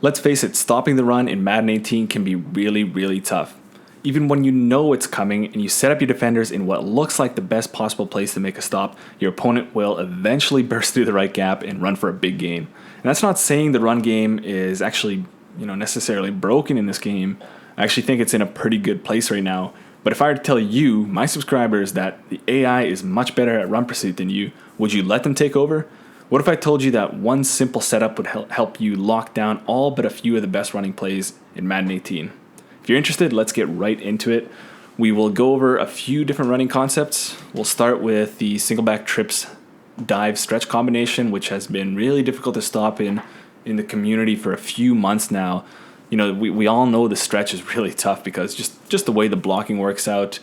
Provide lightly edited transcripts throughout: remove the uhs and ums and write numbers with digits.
Let's face it, stopping the run in Madden 18 can be really, really tough. Even when you know it's coming and you set up your defenders in what looks like the best possible place to make a stop, your opponent will eventually burst through the right gap and run for a big gain. And that's not saying the run game is actually, necessarily broken in this game. I actually think it's in a pretty good place right now. But if I were to tell you, my subscribers, that the AI is much better at run pursuit than you, would you let them take over? What if I told you that one simple setup would help you lock down all but a few of the best running plays in Madden 18? If you're interested, let's get right into it. We will go over a few different running concepts. We'll start with the single back trips dive stretch combination, which has been really difficult to stop in the community for a few months now. We all know the stretch is really tough because just the way the blocking works out,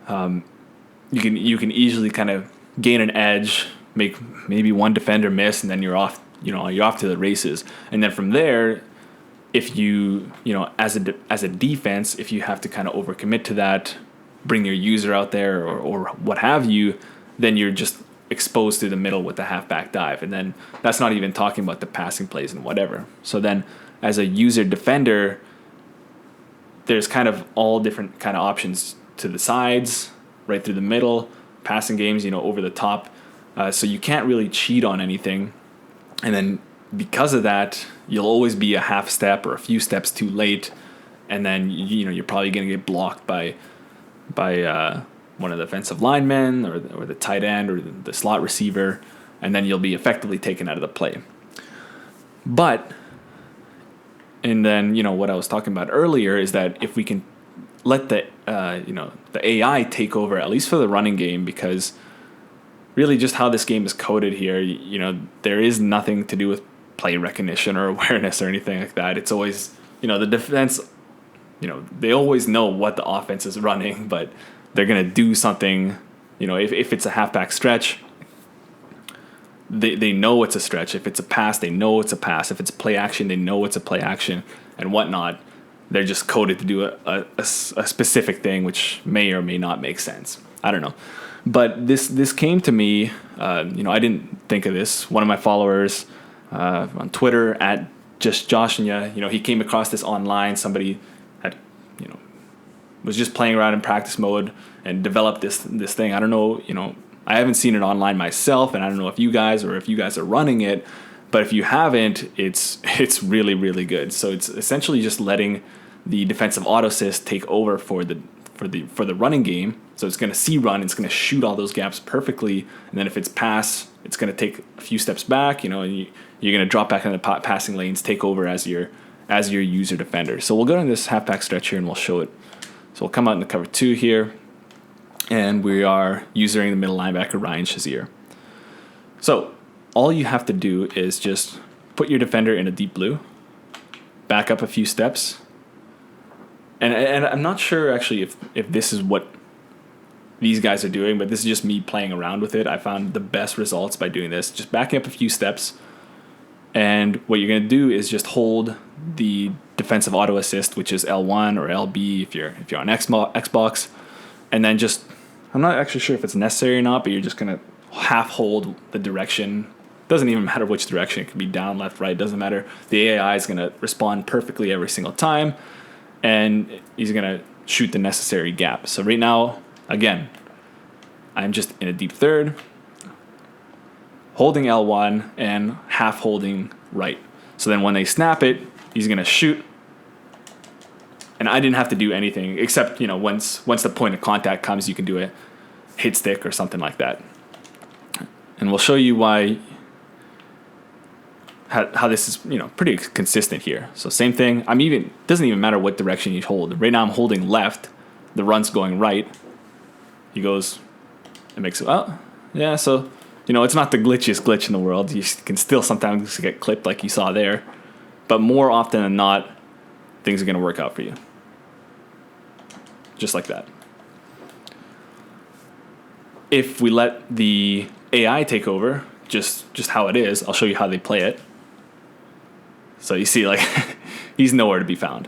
you can easily kind of gain an edge, make maybe one defender miss, and then you're off to the races. And then from there, if you as a defense, if you have to kind of overcommit to that, bring your user out there or what have you, then you're just exposed through the middle with the halfback dive. And then that's not even talking about the passing plays and whatever. So then as a user defender, there's kind of all different kind of options to the sides, right through the middle, passing games, over the top. So you can't really cheat on anything. And then because of that, you'll always be a half step or a few steps too late. And then, you're probably going to get blocked by one of the offensive linemen or the tight end or the slot receiver. And then you'll be effectively taken out of the play. And then, what I was talking about earlier is that if we can let the AI take over, at least for the running game, because really just how this game is coded here, there is nothing to do with play recognition or awareness or anything like that. It's always, the defense, they always know what the offense is running, but they're going to do something, if it's a halfback stretch, they know it's a stretch. If it's a pass, they know it's a pass. If it's play action, they know it's a play action and whatnot. They're just coded to do a specific thing, which may or may not make sense. I don't know. But this came to me, I didn't think of this. One of my followers on Twitter, at just Joshua, he came across this online. Somebody had, was just playing around in practice mode and developed this thing. I don't know, I haven't seen it online myself, and I don't know if you guys are running it, but if you haven't, it's really, really good. So it's essentially just letting the defensive auto assist take over for the running game. So it's going to see run, it's going to shoot all those gaps perfectly, and then if it's pass, it's going to take a few steps back, and you're going to drop back into the passing lanes, take over as your user defender. So we'll go to this halfback stretch here and we'll show it. So we'll come out in the cover 2 here, and we are using the middle linebacker Ryan Shazier. So all you have to do is just put your defender in a deep blue, back up a few steps, and I'm not sure actually if this is what these guys are doing, but this is just me playing around with it. I found the best results by doing this, just backing up a few steps, and what you're going to do is just hold the defensive auto assist, which is L1 or LB if you're on Xbox, and then just, I'm not actually sure if it's necessary or not, but you're just going to half hold the direction. Doesn't even matter which direction. It could be down, left, right. Doesn't matter. The AI is going to respond perfectly every single time, and he's going to shoot the necessary gap. So right now, again, I'm just in a deep third, holding L1 and half holding right. So then when they snap it, he's going to shoot. And I didn't have to do anything except, once the point of contact comes, you can do a hit stick or something like that. And we'll show you how this is, pretty consistent here. So same thing. Doesn't even matter what direction you hold. Right now I'm holding left. The run's going right. He goes and makes it. Oh, yeah. So, it's not the glitchiest glitch in the world. You can still sometimes get clipped like you saw there. But more often than not, things are going to work out for you. Just like that. If we let the AI take over, just how it is, I'll show you how they play it. So you see, he's nowhere to be found.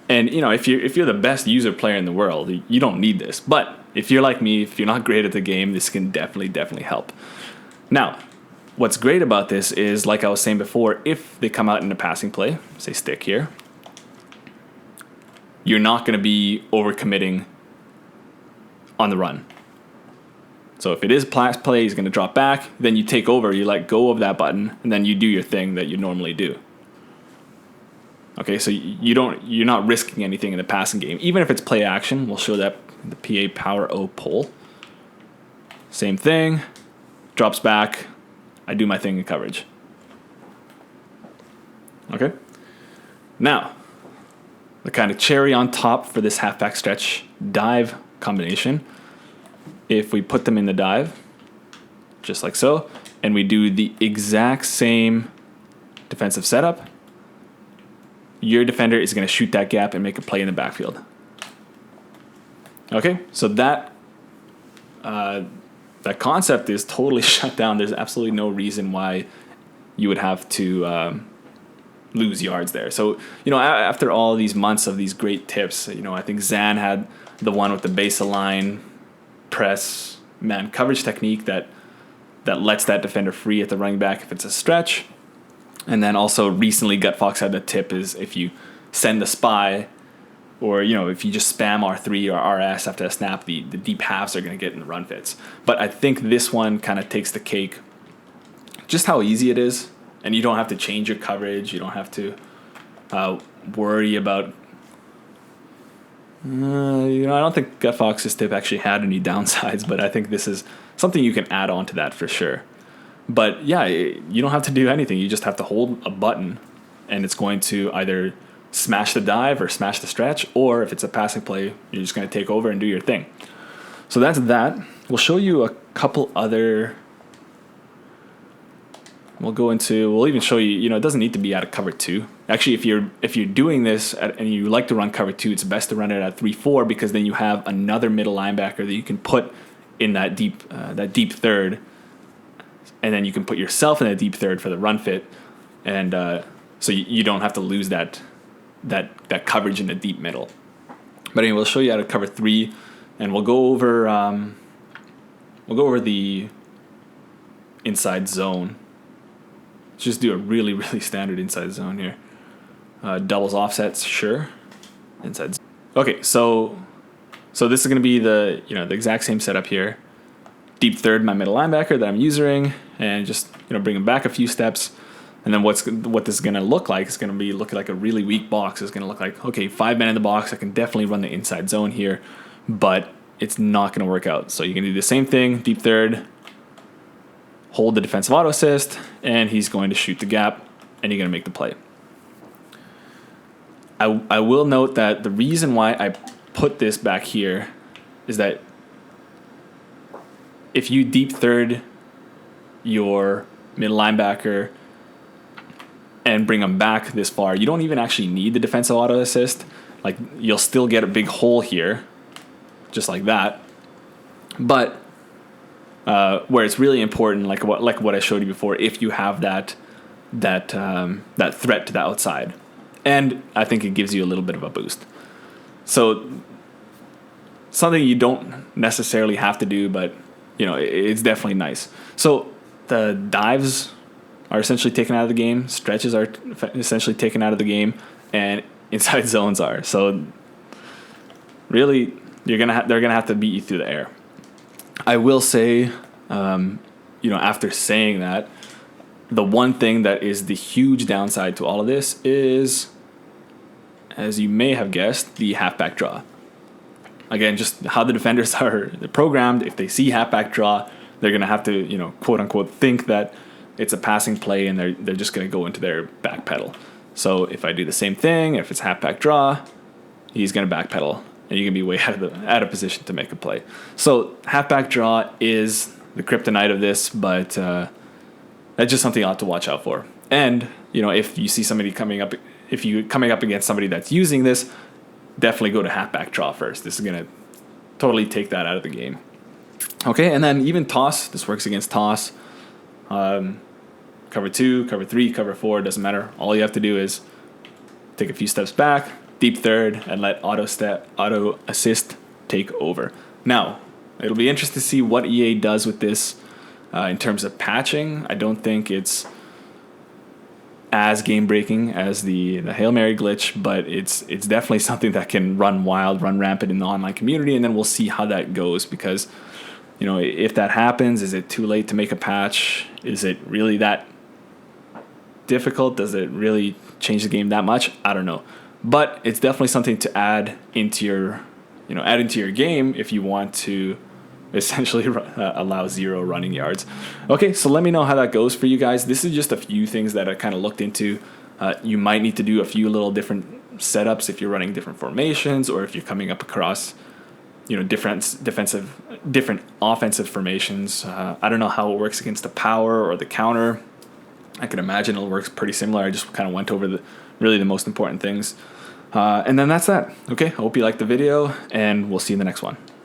And if you're the best user player in the world, you don't need this. But if you're like me, if you're not great at the game, this can definitely help. Now, what's great about this is, like I was saying before, if they come out in a passing play, say stick here, you're not going to be overcommitting on the run. So if it is pass play, he's going to drop back, then you take over, you let go of that button, and then you do your thing that you normally do. Okay, so you're not risking anything in the passing game. Even if it's play action, we'll show that in the PA Power O poll. Same thing, drops back, I do my thing in coverage. Okay, now, the kind of cherry on top for this halfback stretch dive combination, if we put them in the dive, just like so, and we do the exact same defensive setup, your defender is going to shoot that gap and make a play in the backfield. Okay, so that concept is totally shut down. There's absolutely no reason why you would have to lose yards there. So, after all these months of these great tips, I think Zan had the one with the baseline press man coverage technique that lets that defender free at the running back if it's a stretch. And then also recently Gut Fox had the tip is if you send the spy, or if you just spam R3 or RS after a snap, the deep halves are going to get in the run fits. But I think this one kind of takes the cake, just how easy it is, and you don't have to change your coverage. You don't have to worry about. I don't think Gut Fox's tip actually had any downsides, but I think this is something you can add on to that for sure. But yeah, you don't have to do anything. You just have to hold a button, and it's going to either smash the dive or smash the stretch, or if it's a passing play, you're just going to take over and do your thing. So that's that. We'll show you a couple other. We'll even show you, it doesn't need to be out of cover 2. Actually, if you're doing this and you like to run cover 2, it's best to run it at 3-4, because then you have another middle linebacker that you can put in that deep third, and then you can put yourself in that deep third for the run fit, and so you don't have to lose that coverage in the deep middle. But anyway, we'll show you how to cover 3, and we'll go over the inside zone. Let's just do a really, really standard inside zone here. Doubles offsets, sure. Inside zone. Okay, so this is going to be the exact same setup here. Deep third, my middle linebacker that I'm using, and just bring him back a few steps. And then what this is going to look like is going to be looking like a really weak box. It's going to look like, okay, 5 men in the box. I can definitely run the inside zone here, but it's not going to work out. So you can do the same thing, deep third, hold the defensive auto assist, and he's going to shoot the gap, and you're going to make the play. I will note that the reason why I put this back here is that if you deep third your middle linebacker and bring them back this far, you don't even actually need the defensive auto assist. Like, you'll still get a big hole here, just like that. But where it's really important, like what I showed you before, if you have that threat to the outside, and I think it gives you a little bit of a boost. So something you don't necessarily have to do, but it's definitely nice. So the dives are essentially taken out of the game, stretches are essentially taken out of the game, and inside zones are. So really, they're gonna have to beat you through the air. I will say, after saying that, the one thing that is the huge downside to all of this is, as you may have guessed, the halfback draw. Again, just how the defenders are programmed. If they see halfback draw, they're going to have to, quote unquote, think that it's a passing play, and they're just going to go into their back pedal. So if I do the same thing, if it's halfback draw, he's going to back pedal, and you can be way out of position to make a play. So halfback draw is the kryptonite of this, but that's just something you have to watch out for. And if you see somebody coming up against somebody that's using this, definitely go to halfback draw first. This is going to totally take that out of the game. Okay, and then even toss. This works against toss. Cover 2, cover 3, cover 4, doesn't matter. All you have to do is take a few steps back, deep third, and let auto assist take over. Now, it'll be interesting to see what EA does with this In terms of patching, I don't think it's as game breaking as the Hail Mary glitch, but it's definitely something that can run wild, run rampant in the online community, and then we'll see how that goes. Because, you know, if that happens, is it too late to make a patch? Is it really that difficult? Does it really change the game that much? I don't know, but it's definitely something to add into your game if you want to essentially allow 0 running yards. Okay, so let me know how that goes for you guys. This is just a few things that I kind of looked into. You might need to do a few little different setups if you're running different formations, or if you're coming up across, you know, different offensive formations. I don't know how it works against the power or the counter. I can imagine it works pretty similar. I just kind of went over the most important things. And then that's that. Okay, I hope you liked the video, and we'll see you in the next one.